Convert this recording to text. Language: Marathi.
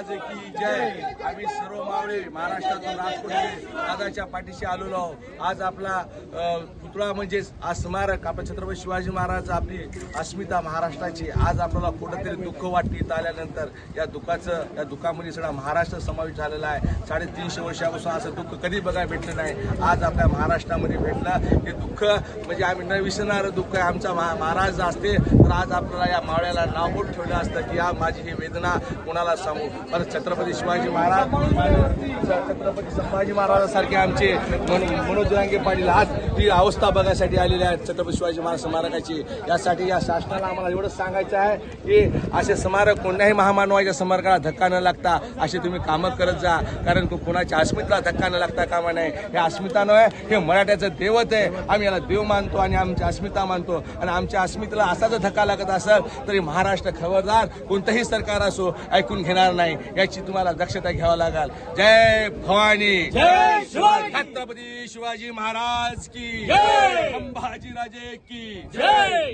महाराज की जय। आम्ही सर्व मावळे महाराष्ट्रातून राजकोट दादाच्या पाठीशी आलेलो आहोत। आज आपला पुतळा म्हणजे आज स्मारक आपल्या छत्रपती शिवाजी महाराज आपली अस्मिता महाराष्ट्राची आज आपल्याला कुठेतरी दुःख वाटते इथं आल्यानंतर या दुःखामध्ये सगळा महाराष्ट्र समावेश झालेला आहे। 350 वर्षापासून असं दुःख कधी बघायला भेटलं नाही, आज आपल्या महाराष्ट्रामध्ये भेटलं। हे दुःख म्हणजे आम्ही न विसरणारं दुःख आहे। आमचा महाराज असते तर आज आपल्याला या मावळ्याला नाव बोट ठेवलं असतं की हा माझी ही वेदना कोणाला सांगू। पण छत्रपती शिवाजी महाराज छत्रपती संभाजी महाराजांसारखे आमचे मनोज जरांगे पाटील आज ही अवस्था बघायसाठी आलेले आहेत छत्रपती शिवाजी महाराज स्मारकाची। यासाठी या शासनाला आम्हाला एवढंच सांगायचं आहे की असे स्मारक कोणत्याही महामानवाच्या स्मारकाला धक्का न लागता असे तुम्ही कामं करत जा, कारण कोणाच्या अस्मितेला धक्का न लागता कामा नाही। हे अस्मिता नव्हे, हे मराठ्याचं दैवत आहे। आम्ही याला देव मानतो आणि आमची अस्मिता मानतो आणि आमच्या अस्मितेला असा जर धक्का लागत असेल तरी महाराष्ट्र खबरदार कोणतंही सरकार असो ऐकून घेणार नाही, याची तुम्हाला दक्षता घ्यावी लागेल। जय भवानी, जय शिवाजी, छत्रपती शिवाजी महाराज की जय, संभाजी राजे की जय।